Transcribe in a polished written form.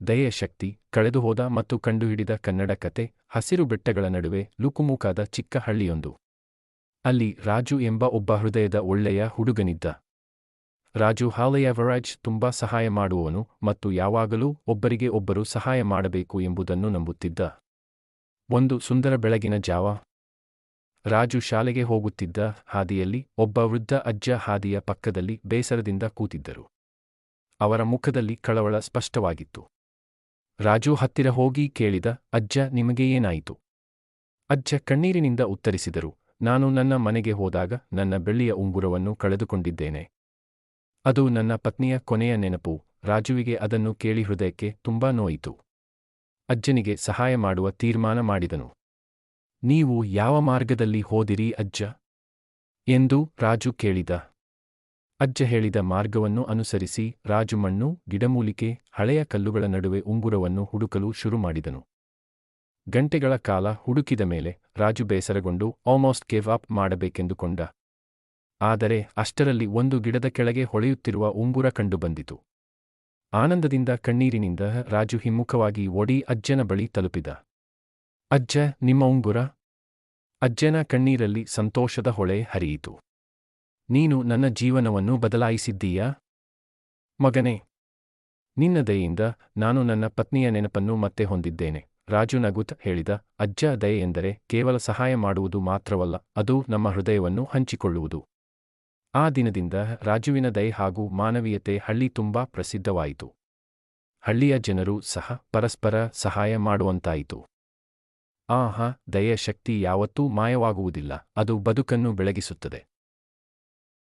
ದಯೆಯ ಶಕ್ತಿ, ಕಳೆದುಹೋದ ಮತ್ತು ಕಂಡುಹಿಡಿದ ಕನ್ನಡ ಕತೆ. ಹಸಿರು ಬೆಟ್ಟಗಳ ನಡುವೆ ಲುಕುಮುಕಾದ ಚಿಕ್ಕ ಹಳ್ಳಿಯೊಂದು. ಅಲ್ಲಿ ರಾಜು ಎಂಬ ಒಬ್ಬ ಹೃದಯದ ಒಳ್ಳೆಯ ಹುಡುಗನಿದ್ದ. ರಾಜು ಹಾಲೆಯವರಾಜ್ ತುಂಬಾ ಸಹಾಯ ಮಾಡುವವನು ಮತ್ತು ಯಾವಾಗಲೂ ಒಬ್ಬರಿಗೆ ಒಬ್ಬರು ಸಹಾಯ ಮಾಡಬೇಕು ಎಂಬುದನ್ನು ನಂಬುತ್ತಿದ್ದ. ಒಂದು ಸುಂದರ ಬೆಳಗಿನ ಜಾವ. ರಾಜು ಶಾಲೆಗೆ ಹೋಗುತ್ತಿದ್ದ ಹಾದಿಯಲ್ಲಿ ಒಬ್ಬ ವೃದ್ಧ ಅಜ್ಜ ಹಾದಿಯ ಪಕ್ಕದಲ್ಲಿ ಬೇಸರದಿಂದ ಕೂತಿದ್ದರು. ಅವರ ಮುಖದಲ್ಲಿ ಕಳವಳ ಸ್ಪಷ್ಟವಾಗಿತ್ತು. ರಾಜು ಹತ್ತಿರ ಹೋಗಿ ಕೇಳಿದ, ಅಜ್ಜ, ನಿಮಗೆ ಏನಾಯಿತು? ಅಜ್ಜ ಕಣ್ಣೀರಿನಿಂದ ಉತ್ತರಿಸಿದರು, ನಾನು ನನ್ನ ಮನೆಗೆ ಹೋದಾಗ ನನ್ನ ಬೆಳ್ಳಿಯ ಉಂಗುರವನ್ನು ಕಳೆದುಕೊಂಡಿದ್ದೇನೆ. ಅದು ನನ್ನ ಪತ್ನಿಯ ಕೊನೆಯ ನೆನಪು. ರಾಜುವಿಗೆ ಅದನ್ನು ಕೇಳಿ ಹೃದಯಕ್ಕೆ ತುಂಬಾ ನೋಯಿತು. ಅಜ್ಜನಿಗೆ ಸಹಾಯ ಮಾಡುವ ತೀರ್ಮಾನ ಮಾಡಿದನು. ನೀವು ಯಾವ ಮಾರ್ಗದಲ್ಲಿ ಹೋದಿರಿ ಅಜ್ಜ? ಎಂದು ರಾಜು ಕೇಳಿದ. ಅಜ್ಜ ಹೇಳಿದ ಮಾರ್ಗವನ್ನು ಅನುಸರಿಸಿ ರಾಜು ಮಣ್ಣು, ಗಿಡಮೂಲಿಕೆ, ಹಳೆಯ ಕಲ್ಲುಗಳ ನಡುವೆ ಉಂಗುರವನ್ನು ಹುಡುಕಲು ಶುರು ಮಾಡಿದನು. ಗಂಟೆಗಳ ಕಾಲ ಹುಡುಕಿದ ಮೇಲೆ ರಾಜು ಬೇಸರಗೊಂಡು ಆಲ್ಮೋಸ್ಟ್ ಗೇವ್ ಅಪ್ ಮಾಡಬೇಕೆಂದುಕೊಂಡ. ಆದರೆ ಅಷ್ಟರಲ್ಲಿ ಒಂದು ಗಿಡದ ಕೆಳಗೆ ಹೊಳೆಯುತ್ತಿರುವ ಉಂಗುರ ಕಂಡುಬಂದಿತು. ಆನಂದದಿಂದ ಕಣ್ಣೀರಿನಿಂದ ರಾಜು ಹಿಮ್ಮುಖವಾಗಿ ಓಡಿ ಅಜ್ಜನ ಬಳಿ ತಲುಪಿದ. ಅಜ್ಜ, ನಿಮ್ಮ ಉಂಗುರ? ಅಜ್ಜನ ಕಣ್ಣೀರಲ್ಲಿ ಸಂತೋಷದ ಹೊಳೆ ಹರಿಯಿತು. ನೀನು ನನ್ನ ಜೀವನವನ್ನು ಬದಲಾಯಿಸಿದ್ದೀಯಾ ಮಗನೇ? ನಿನ್ನ ದಯೆಯಿಂದ ನಾನು ನನ್ನ ಪತ್ನಿಯ ನೆನಪನ್ನು ಮತ್ತೆ ಹೊಂದಿದ್ದೇನೆ. ರಾಜು ನಗುತ್ತ ಹೇಳಿದ, ಅಜ್ಜ, ದಯೆ ಎಂದರೆ ಕೇವಲ ಸಹಾಯ ಮಾಡುವುದು ಮಾತ್ರವಲ್ಲ, ಅದು ನಮ್ಮ ಹೃದಯವನ್ನು ಹಂಚಿಕೊಳ್ಳುವುದು. ಆ ದಿನದಿಂದ ರಾಜುವಿನ ದಯೆ ಹಾಗೂ ಮಾನವೀಯತೆ ಹಳ್ಳಿ ತುಂಬಾ ಪ್ರಸಿದ್ಧವಾಯಿತು. ಹಳ್ಳಿಯ ಜನರು ಸಹ ಪರಸ್ಪರ ಸಹಾಯ ಮಾಡುವಂತಾಯಿತು. ಆಹಾ, ದಯೆಯ ಶಕ್ತಿ ಯಾವತ್ತೂ ಮಾಯವಾಗುವುದಿಲ್ಲ, ಅದು ಬದುಕನ್ನು ಬೆಳಗಿಸುತ್ತದೆ.